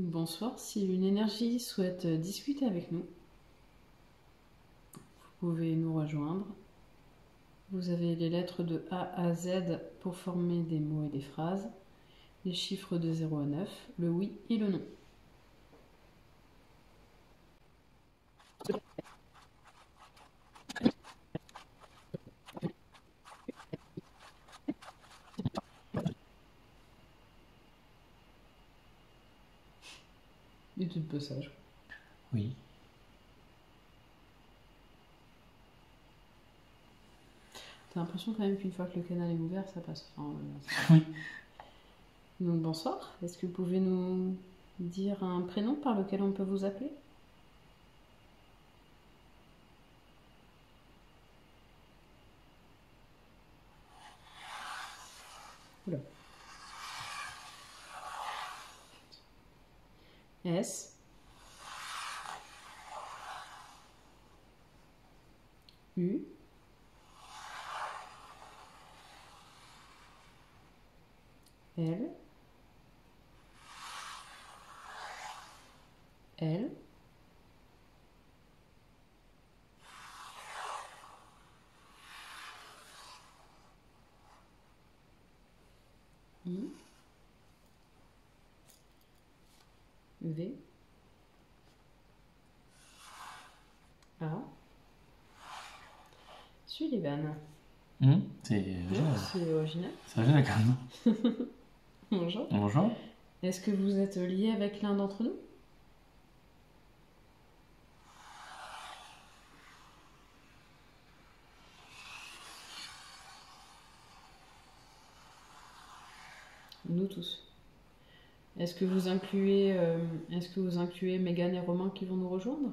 Bonsoir, si une énergie souhaite discuter avec nous, vous pouvez nous rejoindre. Vous avez les lettres de A à Z pour former des mots et des phrases, les chiffres de 0 à 9, le oui et le non. Et tout de passage. Oui. T'as l'impression quand même qu'une fois que le canal est ouvert, ça passe. Enfin, Oui. Donc bonsoir, est-ce que vous pouvez nous dire un prénom par lequel on peut vous appeler? Oula. S. U. L. L. I. V. A. Sullivan. C'est original. C'est original. C'est original quand même. Bonjour. Bonjour. Est-ce que vous êtes lié avec l'un d'entre nous? Nous tous. Est-ce que vous incluez Mégane et Romain qui vont nous rejoindre?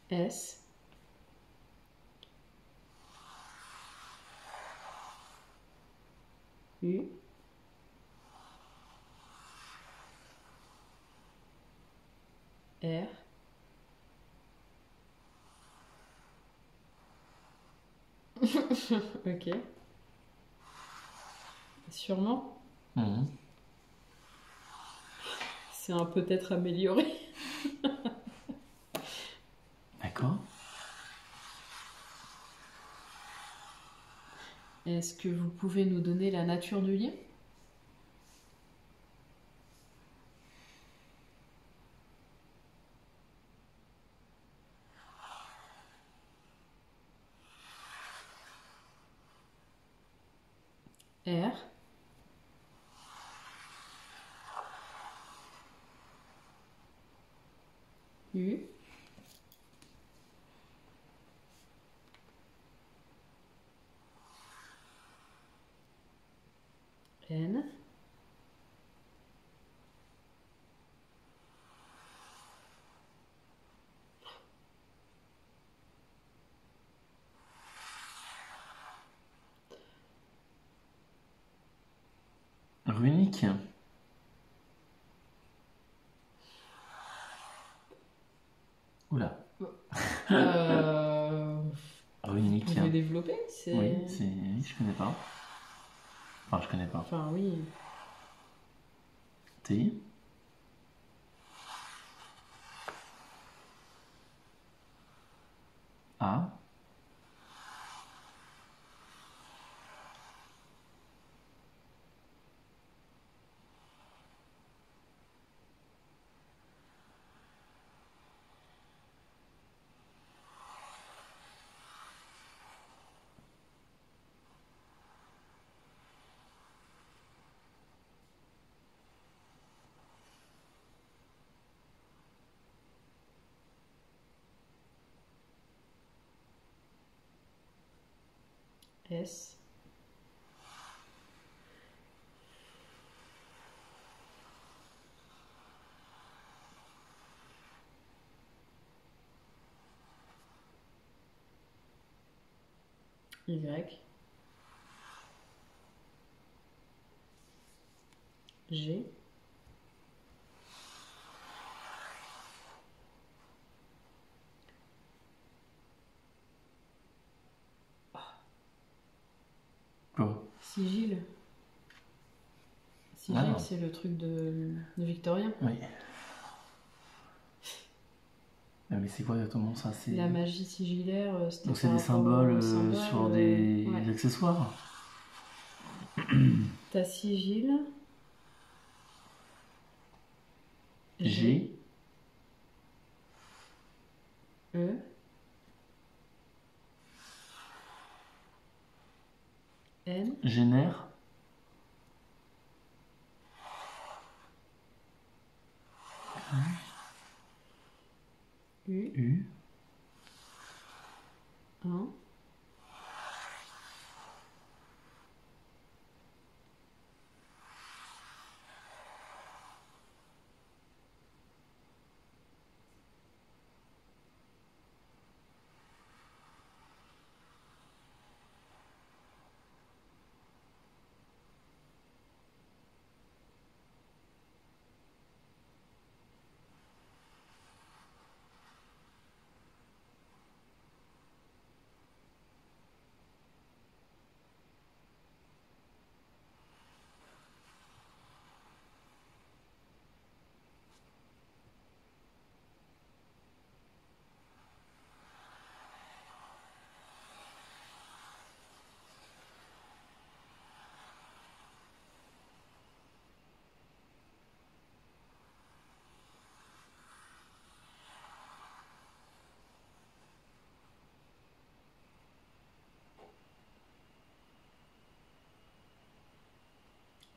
S. U. R. Ok. Sûrement. C'est un peut-être amélioré. D'accord. Est-ce que vous pouvez nous donner la nature du lien? R. U. N. Runique. Oula. Runique. Vous pouvez développer? Oui, je connais pas. Enfin, je connais pas. Enfin, oui. T. A. S. Y. G. Quoi? Sigil. Sigil, Ah. c'est le truc de Victorien. Oui. Mais c'est quoi exactement ça? La magie sigillaire, c'était Donc c'est par des rapport symboles aux symboles, sur des ouais. accessoires? T'as sigil. G. E. N. Génère. U. U. 1.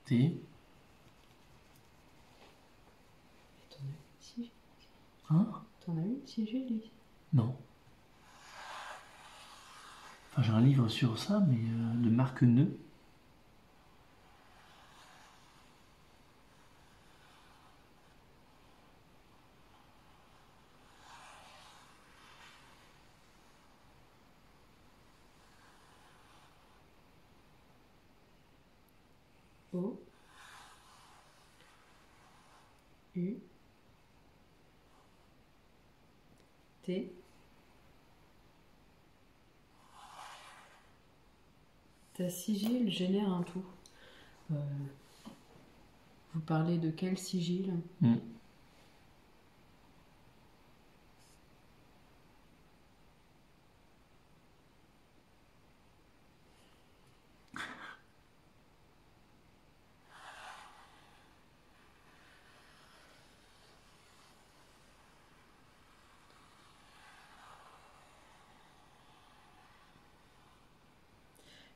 T. T'en as eu de sigil? Hein? T'en as eu de sigil ici? Non. Enfin, j'ai un livre sur ça, mais de marque Neu. O. U. T. Ta sigil génère un tout. Vous parlez de quel sigil?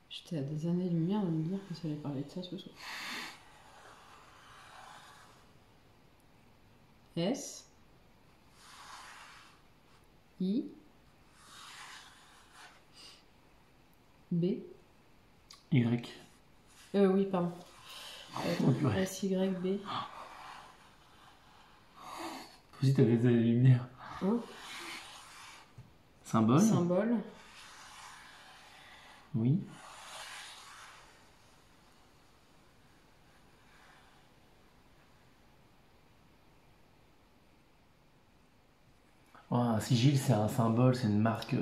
J'étais à des années-lumière de me dire que ça allait parler de ça ce soir. S. I. B. Y. Oui, pardon. Oh, purée. S, Y, B. Toi aussi, t'avais des lumières. O. Symbole. Symbole. Oui. Oh, un sigil, c'est un symbole, c'est une marque.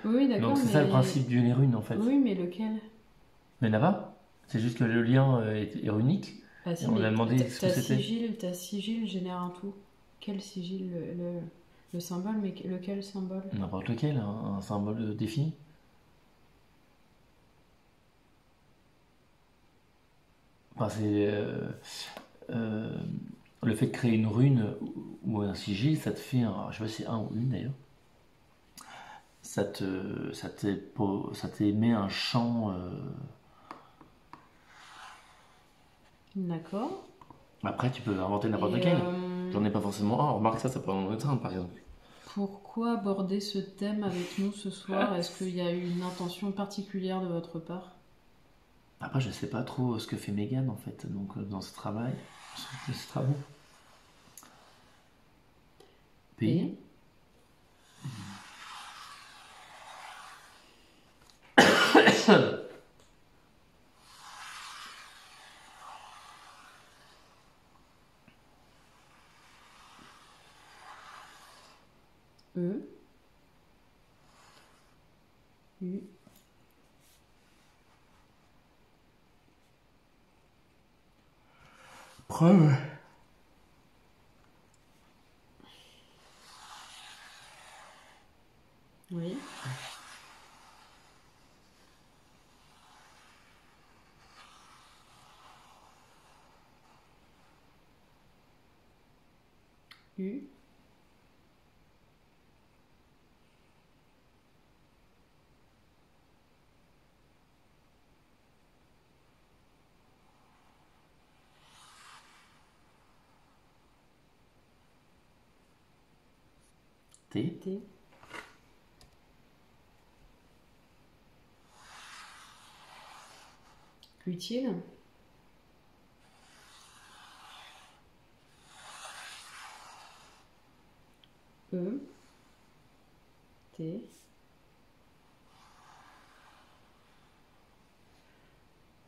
Oui, d'accord. Donc c'est ça le principe d'une rune en fait. Oui, mais lequel? Mais il n'y en a pas. C'est juste que le lien est runique. Ah si, Et on mais a demandé ce que c'était. ta sigil génère un tout. Quel sigil? Le symbole, mais lequel symbole? N'importe lequel, un symbole défini. Enfin, c'est. Le fait de créer une rune ou un sigil, ça te fait un. Je sais pas si c'est un ou une d'ailleurs. Ça t'émet un champ. D'accord. Après, tu peux inventer n'importe lequel. J'en ai pas forcément un. Remarque ça peut en être un par exemple. Pourquoi aborder ce thème avec nous ce soir? Est-ce qu'il y a eu une intention particulière de votre part? Après, je sais pas trop ce que fait Megan en fait, donc dans ce travail, ce travaux. P. E. U. Preuve. Oui. U. T. T. Utile. E. T.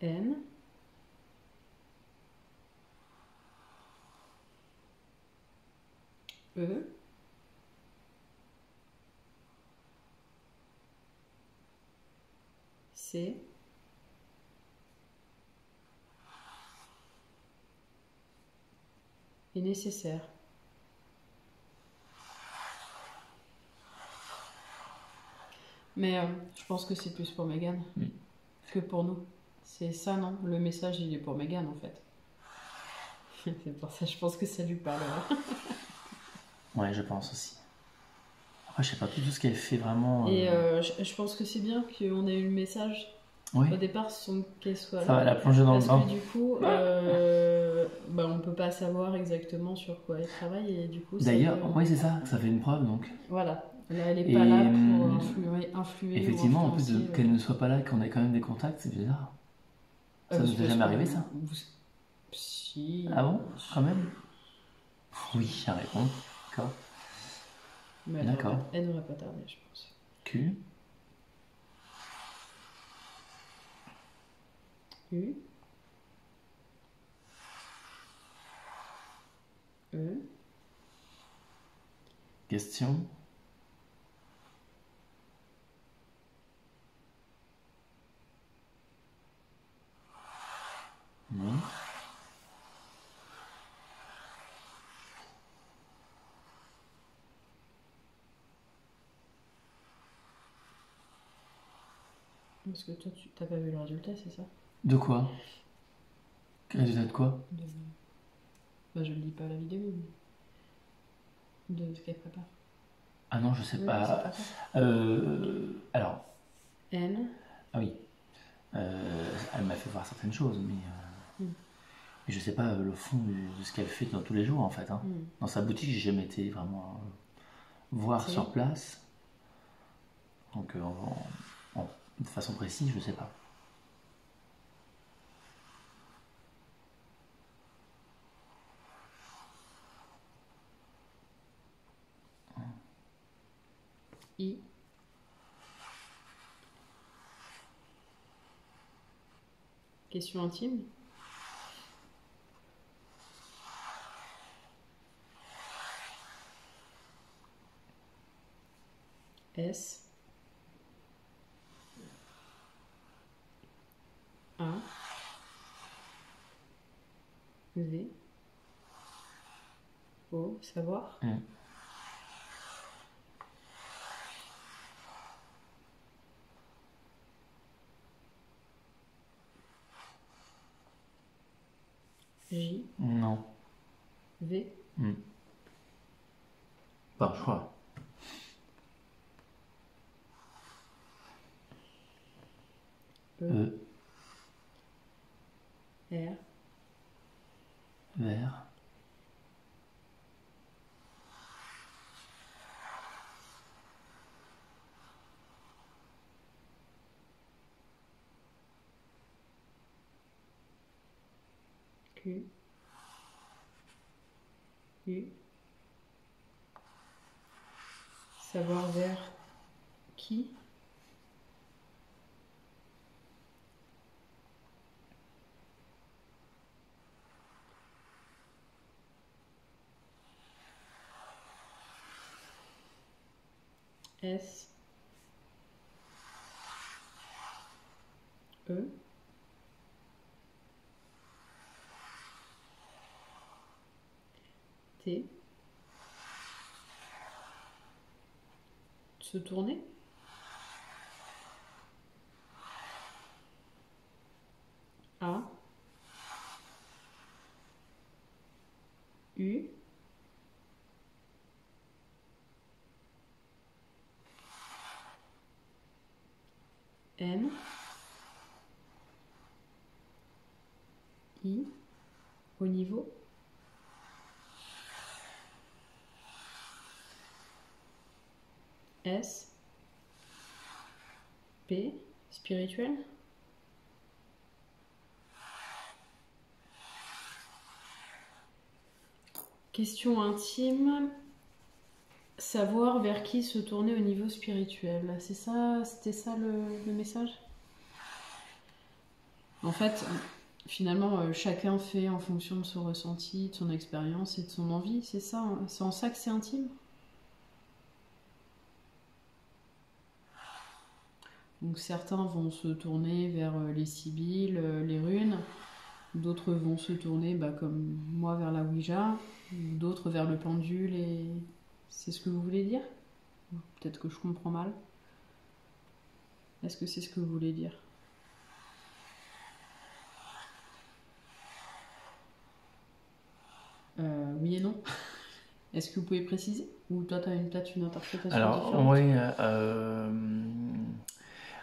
N. E. C. Est nécessaire. Mais je pense que c'est plus pour Mégane que pour nous. C'est ça, non? Le message, il est pour Mégane, en fait. C'est pour ça, je pense que ça lui parlera. Ouais, je pense aussi. Après, je sais pas tout ce qu'elle fait vraiment. Et je pense que c'est bien qu'on ait eu le message. Oui. Au départ, qu'elle soit là. Ça va la plonger dans le bain. Parce que du coup, on peut pas savoir exactement sur quoi elle travaille. Et du coup, d'ailleurs, oui, c'est ça. Ça fait une preuve, donc. Voilà. Là, elle est pas là pour influer. Effectivement, en plus qu'elle ne soit pas là, qu'on ait quand même des contacts, c'est bizarre. Ça nous est jamais arrivé, ça? Si. Ah bon? Quand même? Oui, à répondre. D'accord. Mais d'accord. Elle n'aurait pas tardé, je pense. Q. U. E. Question. Oui. Parce que toi, tu n'as pas vu le résultat, c'est ça? De quoi? Résultat de quoi? Bah, je ne lis pas la vidéo, mais de ce qu'elle prépare. Ah non, je sais Oui, pas. c'est pas ça. Alors. N. Ah oui. Elle m'a fait voir certaines choses, mais je sais pas le fond de ce qu'elle fait dans tous les jours, en fait. Hein. Dans sa boutique, j'ai jamais été vraiment voir sur place. Donc, de façon précise, je sais pas. I. Question intime. S. A. V. O. Savoir. J. Non. V. Par choix. E. R. Vert. Q. U. Savoir vers qui? S, E, T, se tourner, A, U, N, I, au niveau, S, P, spirituel, question intime, savoir vers qui se tourner au niveau spirituel. C'est ça, c'était ça le message? En fait, finalement, chacun fait en fonction de son ressenti, de son expérience et de son envie, c'est ça, hein? C'est en ça que c'est intime? Donc certains vont se tourner vers les sibylles, les runes, d'autres vont se tourner, comme moi, vers la Ouija, d'autres vers le pendule, et c'est ce que vous voulez dire? Peut-être que je comprends mal. Est-ce que c'est ce que vous voulez dire? Oui et non. Est-ce que vous pouvez préciser? Ou toi, tu as peut-être une interprétation différente? Oui,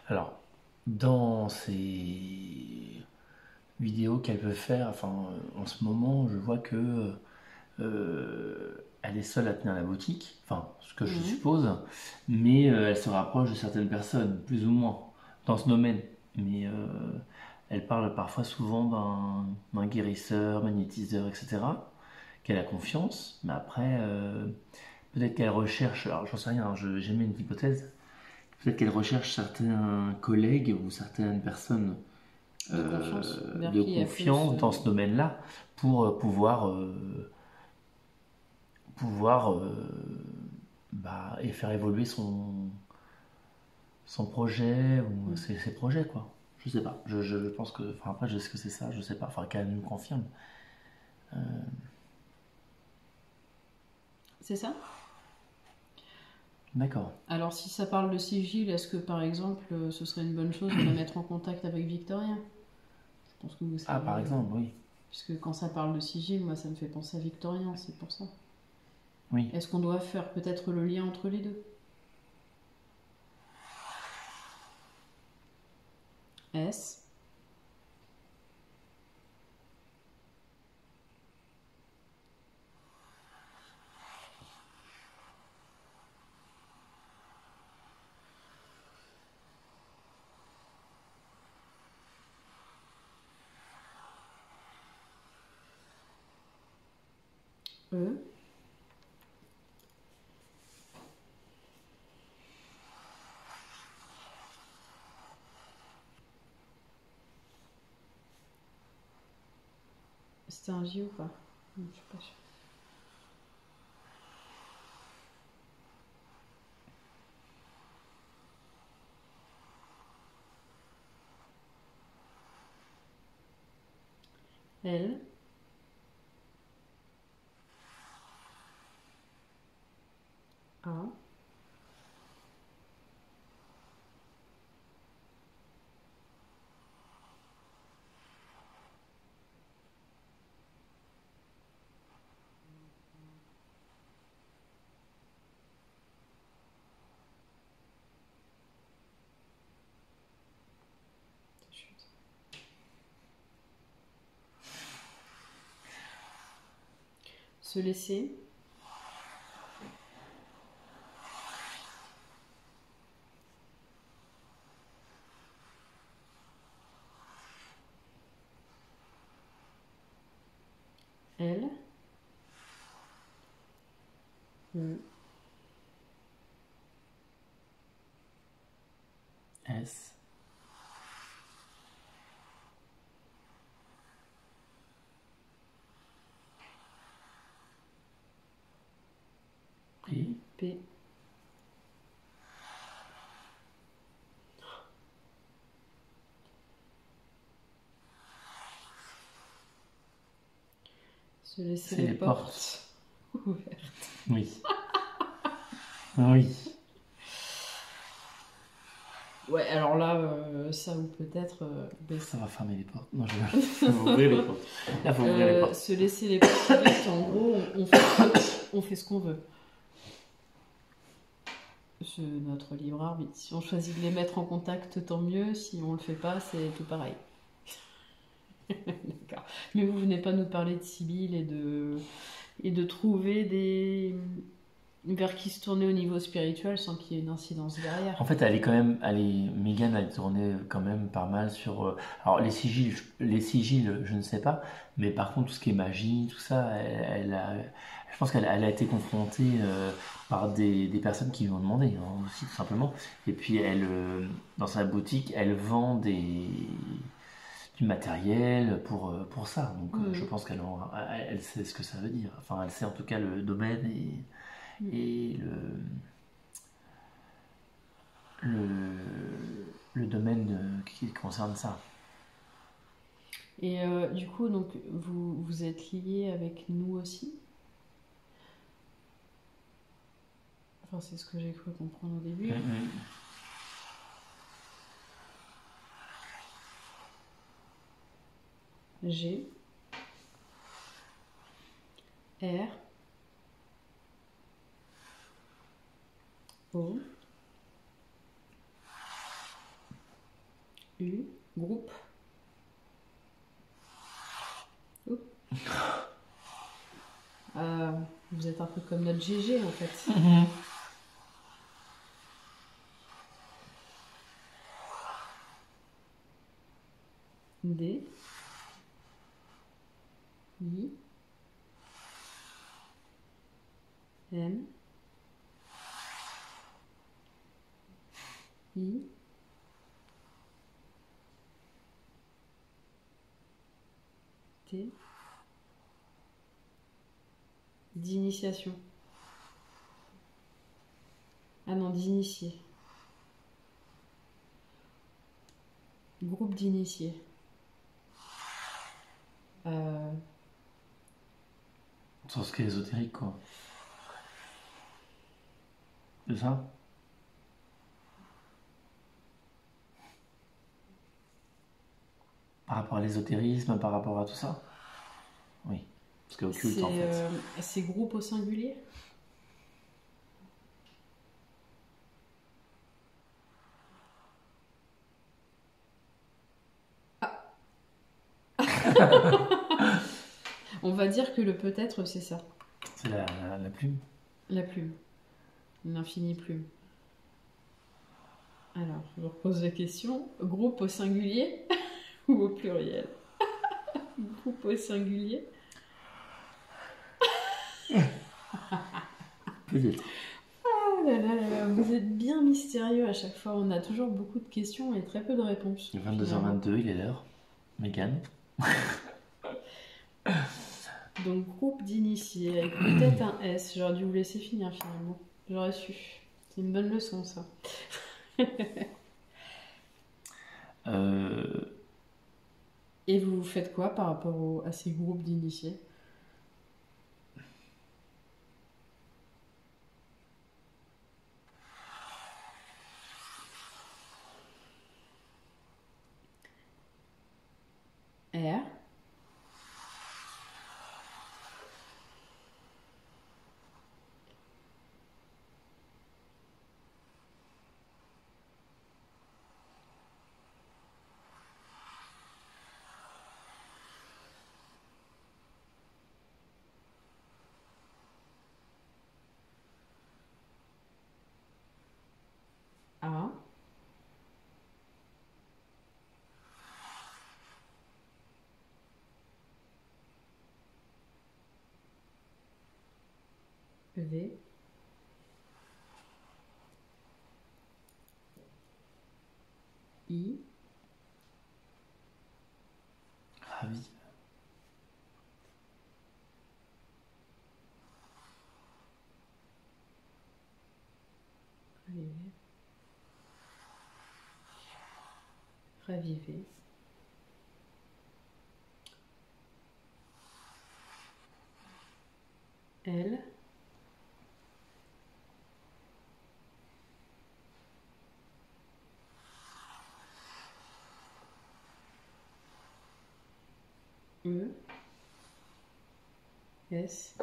alors, dans ces vidéos qu'elle peut faire, en ce moment, je vois que elle est seule à tenir la boutique, ce que je suppose, mais elle se rapproche de certaines personnes, plus ou moins, dans ce domaine. Mais elle parle parfois souvent d'un guérisseur, magnétiseur, etc., qu'elle a confiance, mais après, peut-être qu'elle recherche, alors j'en sais rien, hein, j'émets une hypothèse, peut-être qu'elle recherche certains collègues ou certaines personnes de confiance dans ce domaine-là pour pouvoir et faire évoluer son projet ou ses projets, quoi. Je sais pas. Je pense que, après, je sais que c'est ça, je sais pas. Qu'elle nous confirme. C'est ça? D'accord. Alors si ça parle de sigil, est-ce que par exemple ce serait une bonne chose de la mettre en contact avec Victorien? Je pense que vous savez. Ah, par exemple, oui. Puisque quand ça parle de sigil, moi ça me fait penser à Victorien, c'est pour ça. Oui. Est-ce qu'on doit faire peut-être le lien entre les deux? S. E. C'était un J ou pas? Non, je suis pas sûre. L. A. Se laisser. L. E. S. P. P. Se laisser les portes ouvertes. Oui. Oui. Ouais, alors là, ça ou peut-être... Ça va fermer les portes. Non, je vais ouvrir les portes. Là, faut ouvrir les portes. Se laisser les portes ouvertes, en gros, on fait ce qu'on veut. C'est notre libre arbitre. Si on choisit de les mettre en contact, tant mieux. Si on le fait pas, c'est tout pareil. D'accord. Mais vous venez pas nous parler de Sibylle et de trouver des... vers qui se tourner au niveau spirituel sans qu'il y ait une incidence derrière. En fait, Mégane a tourné quand même pas mal sur... alors, les sigils, je ne sais pas, mais par contre, tout ce qui est magie, tout ça, je pense qu'elle a été confrontée par des personnes qui lui ont demandé, hein, aussi, tout simplement. Et puis, dans sa boutique, elle vend du matériel pour ça. Donc, je pense elle sait ce que ça veut dire. Enfin, elle sait en tout cas le domaine et le domaine qui concerne ça. Et du coup, donc, vous êtes liés avec nous aussi? Enfin, c'est ce que j'ai cru comprendre au début. G R O U groupe. Vous êtes un peu comme notre GG en fait. D I N I T d'initiation. Ah non, d'initié. Groupe d'initiés. Sur ce qui est ésotérique, quoi. C'est ça? Par rapport à l'ésotérisme, par rapport à tout ça? Oui. Parce que occulte, en fait. C'est groupe au singulier? On va dire que le peut-être, c'est ça. C'est la plume. La plume. L'infinie plume. Alors, je repose la question. Groupe au singulier ou au pluriel? Groupe au singulier? Peut-être. Ah là là là là, vous êtes bien mystérieux à chaque fois. On a toujours beaucoup de questions et très peu de réponses. 22h22, il est l'heure. Mégane. Donc, groupe d'initiés, avec peut-être un S. J'aurais dû vous laisser finir finalement. J'aurais su. C'est une bonne leçon, ça. Et vous faites quoi par rapport à ces groupes d'initiés? R A V I Ravi. Raviver. L. E. S.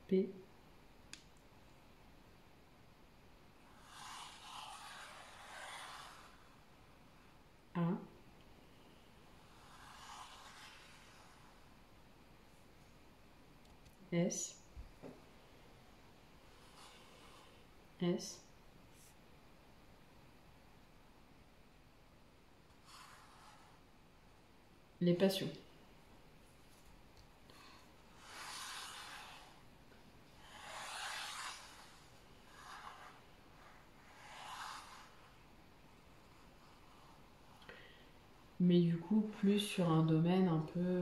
P. A. S. S. Les passions. Mais du coup, plus sur un domaine un peu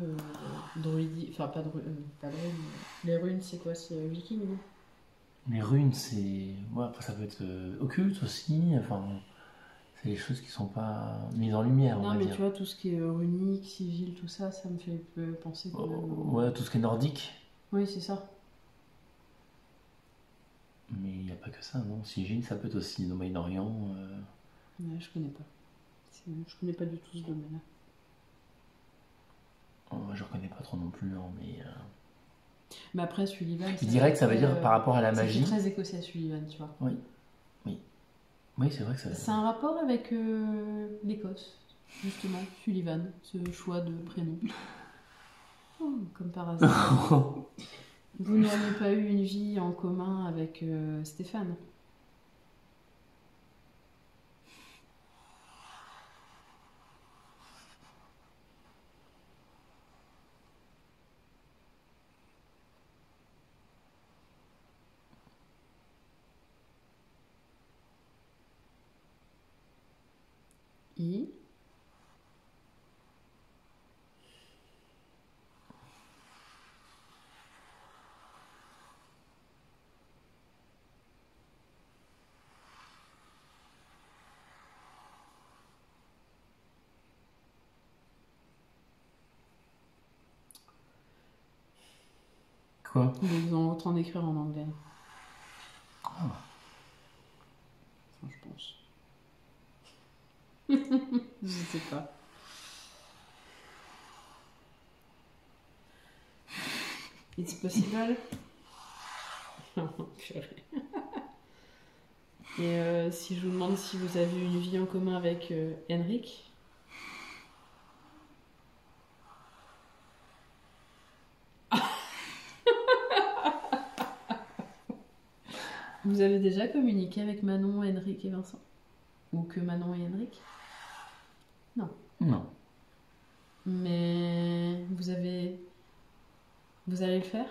druidique. Enfin, pas druide. Les runes, c'est quoi? C'est viking, non? Les runes, c'est. Ouais, après, ça peut être occulte aussi. Enfin, c'est des choses qui sont pas mises en lumière, on Non, va mais dire. tu vois, tout ce qui est runique, sigil, tout ça, ça me fait penser quand même. Ouais, tout ce qui est nordique. Oui, c'est ça. Mais il n'y a pas que ça, non? Sigil, ça peut être aussi au Moyen-Orient. Ouais, je connais pas. Je connais pas du tout ce domaine-là. Je reconnais pas trop non plus, hein, mais. Mais après, Sullivan. Je dirais que ça veut dire par rapport à la Ça magie. fait très écossais, Sullivan, tu vois. Oui. Oui, c'est vrai que ça. C'est un rapport avec l'Écosse, justement, Sullivan, ce choix de prénom. Oh, comme par hasard. Vous n'auriez pas eu une vie en commun avec Stéphane? I. Quoi? Ils ont autant d'écrire en anglais. Ah. Enfin, je pense. Je sais pas. It's possible. Purée. Et si je vous demande si vous avez une vie en commun avec Henrik? Vous avez déjà communiqué avec Manon, Henrik et Vincent? Ou que Manon et Henrik? Non. Non. Mais vous allez le faire?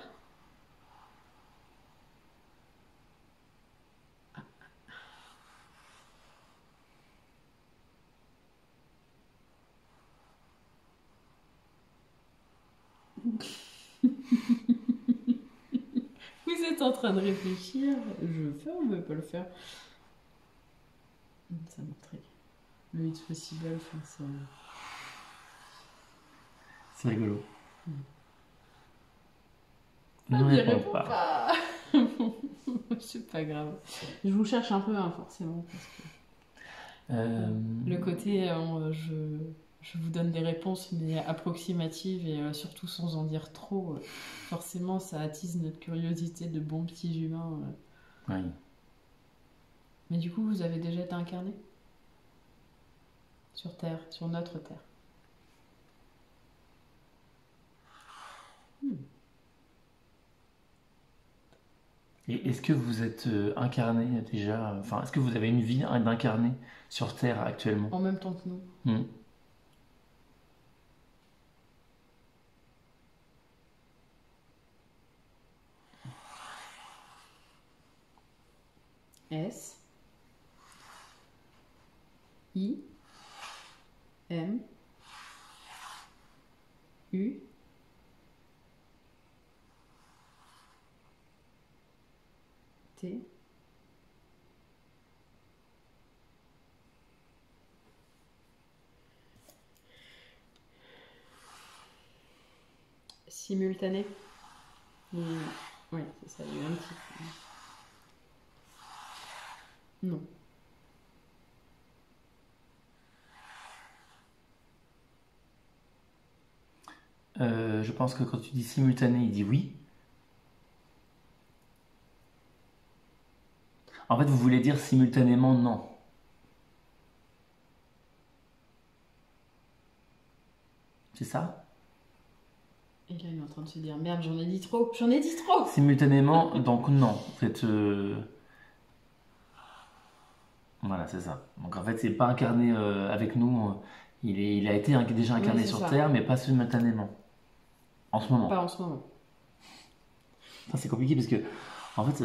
Vous êtes en train de réfléchir. Je veux faire ou je veux pas le faire? Ça m'intrigue. Le It's Possible, c'est... C'est rigolo. Ah, Ne mais réponds pas. C'est pas grave. Je vous cherche un peu, hein, forcément. Parce que, le côté, je vous donne des réponses, mais approximatives et surtout sans en dire trop. Forcément, ça attise notre curiosité de bons petits humains. Oui. Mais du coup, vous avez déjà été incarné? Sur Terre, sur notre Terre. Et est-ce que vous êtes incarné déjà, enfin, est-ce que vous avez une vie d'incarné sur Terre actuellement? En même temps que nous. S. I. M. U. T. simultané. Oui, c'est ça, il y a eu un petit... Non. Je pense que quand tu dis simultané, il dit oui. En fait, vous voulez dire simultanément non. C'est ça? Et là, il est en train de se dire, merde, j'en ai dit trop. Simultanément, donc non. En fait, voilà, c'est ça. Donc en fait, c'est pas incarné avec nous. Il a été déjà incarné sur Terre, mais pas simultanément. En ce moment. Pas en ce moment. Ça, c'est compliqué parce que, en fait,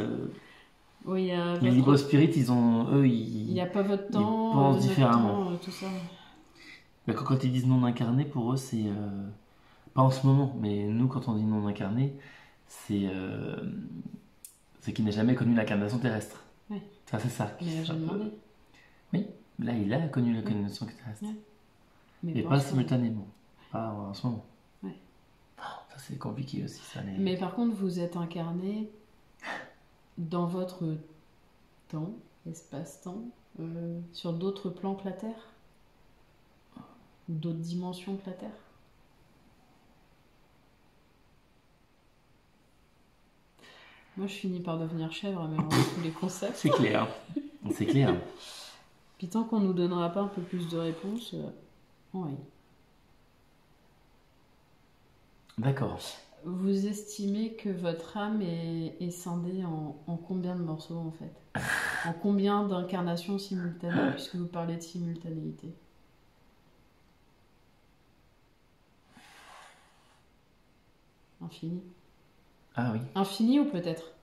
oui, les Libre Spirit, il n'y a pas votre temps, ils pensent différemment. Temps, tout ça. Quand ils disent non incarné, pour eux, c'est pas en ce moment, mais nous, quand on dit non incarné, c'est qu'il n'a jamais connu l'incarnation terrestre. Oui. Ça, c'est ça. Mais j'ai demandé. Oui, là, il a connu l'incarnation terrestre. Ouais. Mais pas simultanément. Pas en ce moment. Ouais. Ça, c'est compliqué aussi. Ça, mais par contre, vous êtes incarné dans votre temps, espace-temps, sur d'autres plans que la Terre, d'autres dimensions que la Terre. Moi, je finis par devenir chèvre à mélanger tous les concepts. C'est clair. C'est clair. Puis tant qu'on nous donnera pas un peu plus de réponses, oui. D'accord. Vous estimez que votre âme est scindée en combien de morceaux, en fait? En combien d'incarnations simultanées, puisque vous parlez de simultanéité? Infini. Ah oui. Infini ou peut-être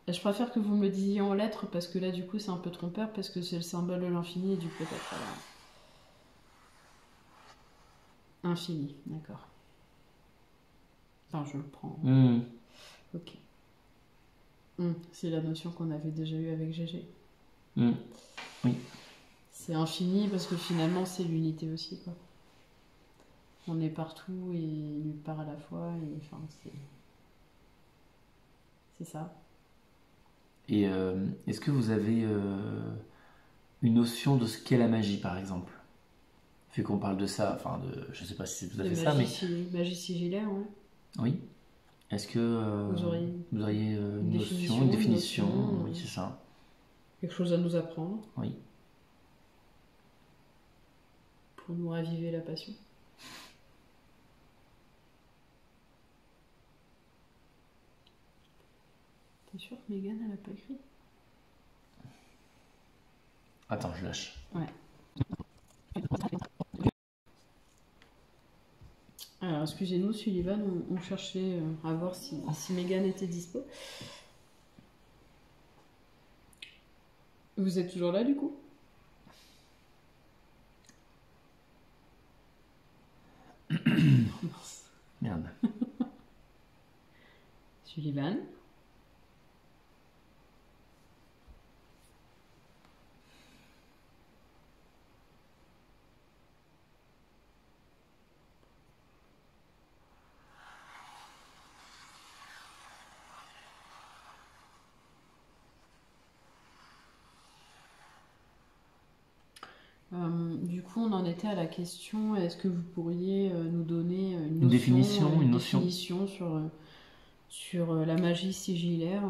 je préfère que vous me le disiez en lettres, parce que là, du coup, c'est un peu trompeur, parce que c'est le symbole de l'infini et du peut-être. Alors... Infini, d'accord. Enfin, je le prends. Ok. C'est la notion qu'on avait déjà eue avec GG. Oui. C'est infini parce que finalement, c'est l'unité aussi, quoi. On est partout et nulle part à la fois, et enfin, c'est ça. Et est-ce que vous avez une notion de ce qu'est la magie, par exemple? Vu qu'on parle de ça, enfin, je sais pas si c'est tout à fait ça, mais... Magie sigillaire, ouais. Oui. Est-ce que vous auriez une notion, une définition? Oui, c'est ça. Quelque chose à nous apprendre. Oui. Pour nous raviver la passion. T'es sûr que Mégane, elle a pas écrit? Attends, je lâche. Ouais. Alors, excusez-nous, Sullivan, on cherchait à voir si Mégane était dispo. Vous êtes toujours là, du coup? Merde. Sullivan? Du coup, on en était à la question, est-ce que vous pourriez nous donner une définition sur la magie sigillaire?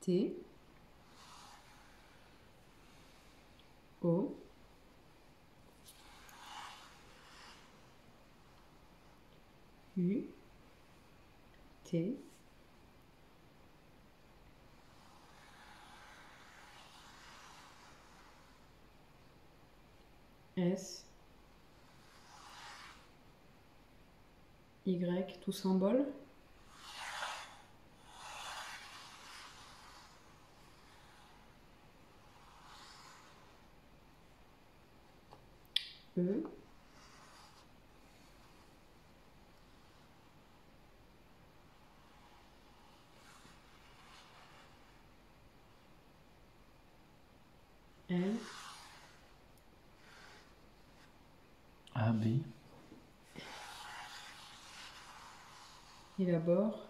T O U T S Y, tout symbole. E. L. A, B. Élabore.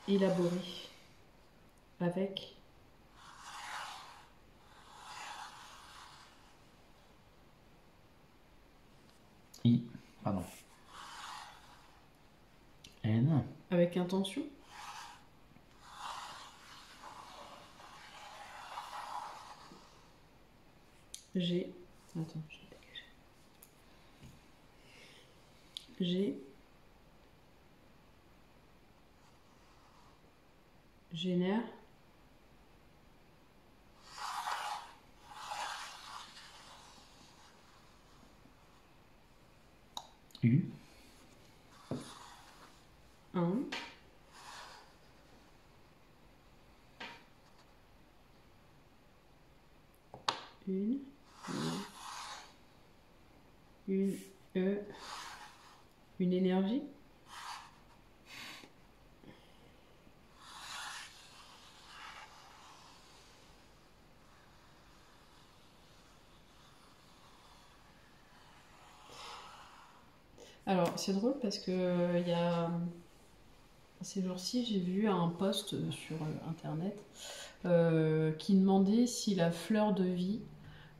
Élaborer. Avec. I. Pardon. N. Avec intention. G. Attends, je vais dégager. G. Génère. U. Un. Une. Une. Une énergie. Alors, c'est drôle parce que il y a ces jours-ci, j'ai vu un post sur internet qui demandait si la fleur de vie,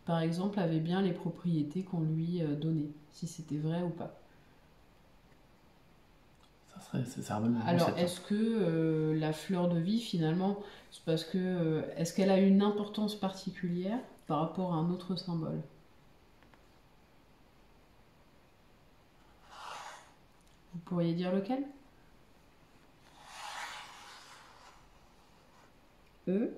par exemple, avait bien les propriétés qu'on lui donnait, si c'était vrai ou pas. Ça remonte de Alors, 7 ans. est-ce que la fleur de vie, finalement, c'est parce que est-ce qu'elle a une importance particulière par rapport à un autre symbole? Vous pourriez dire lequel? E.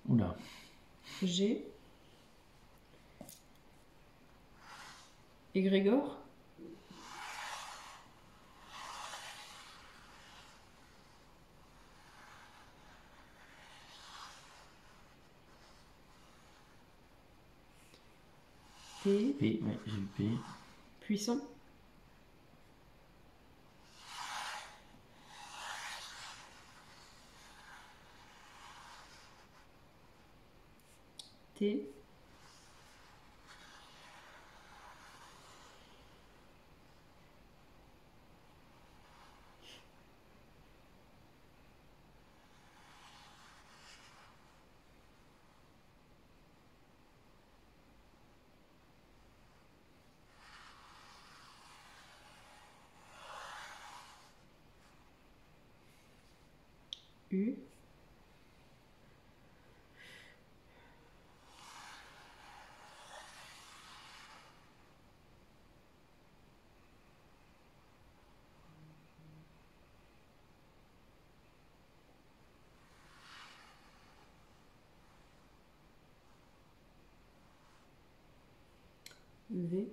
Oula. G. Égrégore. P. P, ouais, j'ai vu P. Puissant. T. U. V.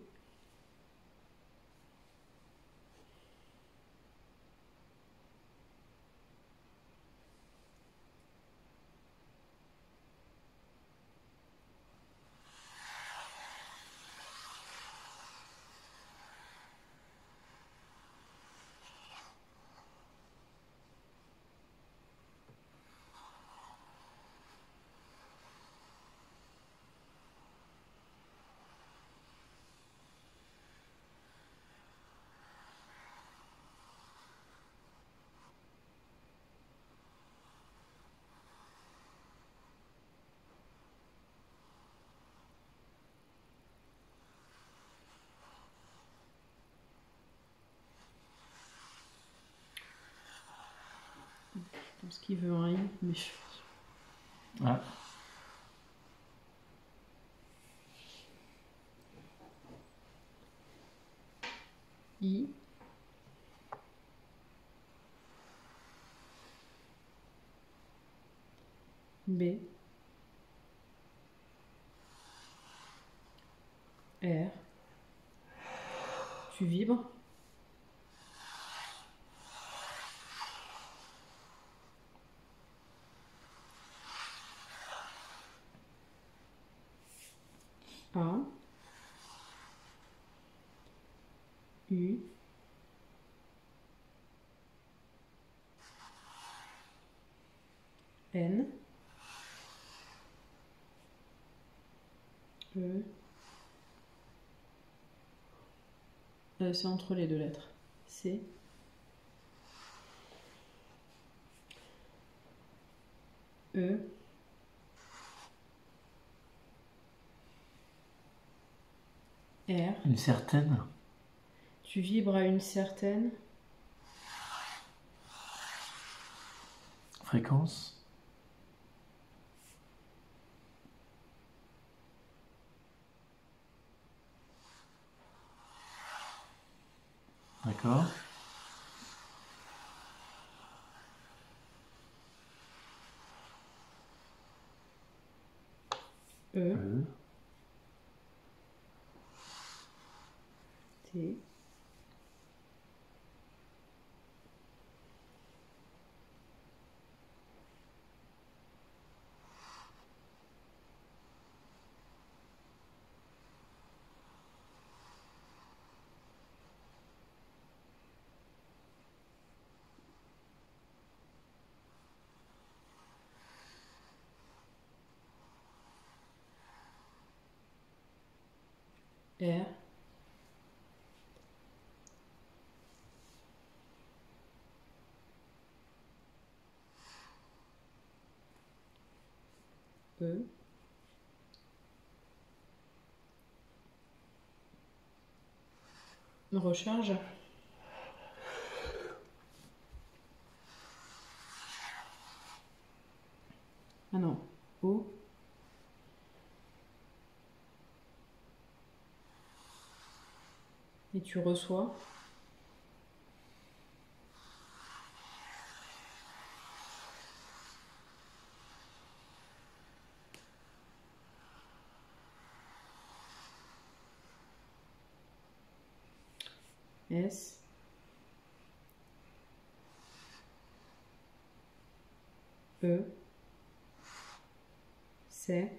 Je pense qu'il veut un I, mais je... Ah. I. B, R, tu vibres. A, U, N, E, c'est entre les deux lettres. C, E, R. Une certaine Tu vibres à une certaine fréquence. D'accord. E, E, T, R, E, recharge. Ah non, O, et tu reçois. S, E, C,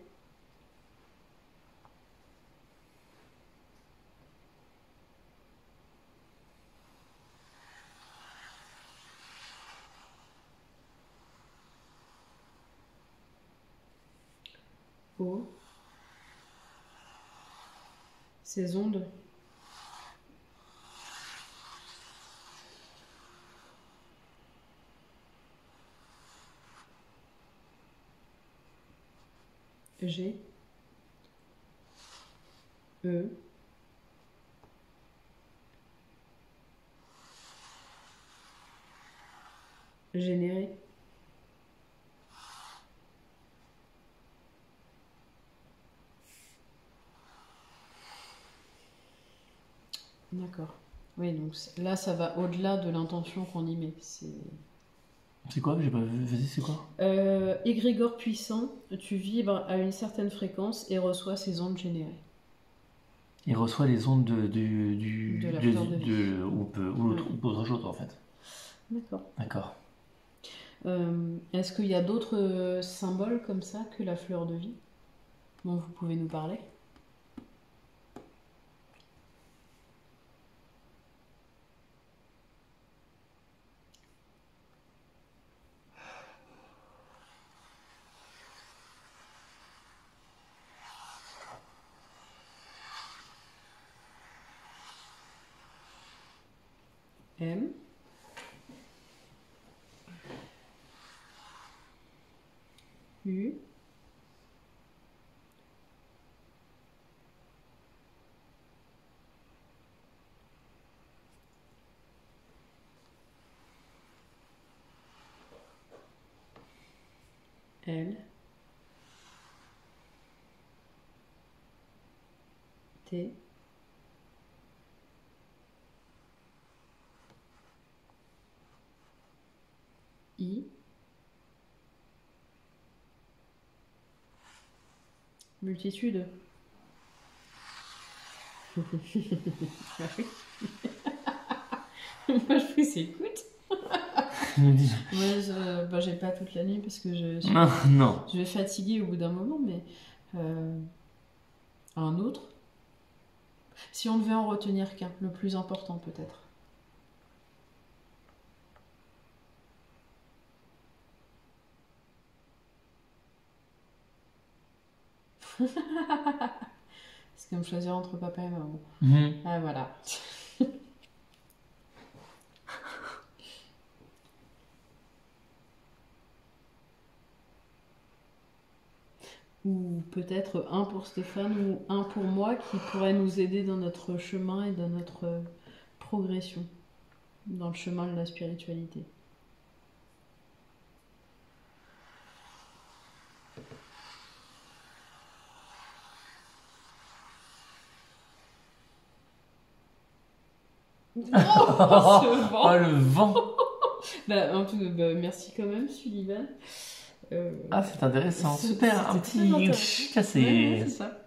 O, ces ondes. G, E, générer. D'accord. Oui, donc là, ça va au-delà de l'intention qu'on y met. c'est quoi? J'ai pas vu. Vas-y, c'est quoi? Égrégore puissant, tu vibres à une certaine fréquence et reçois ces ondes générées. Il reçoit les ondes De la fleur de vie. ou autre chose en fait. D'accord. D'accord. Est-ce qu'il y a d'autres symboles comme ça que la fleur de vie dont vous pouvez nous parler? M, U, L, T, I, multitude. Moi, je vous écoute. Moi, j'ai pas toute la nuit parce que je vais fatiguer au bout d'un moment, mais un autre. Si on devait en retenir qu'un, le plus important peut-être. C'est comme choisir entre papa et maman. Ah voilà. Ou peut-être un pour Stéphane ou un pour moi qui pourrait nous aider dans notre chemin et dans notre progression, dans le chemin de la spiritualité. Oh, le vent. Merci quand même, Sullivan. Ah, c'est intéressant. Super, un petit... Ouais, c'est ça.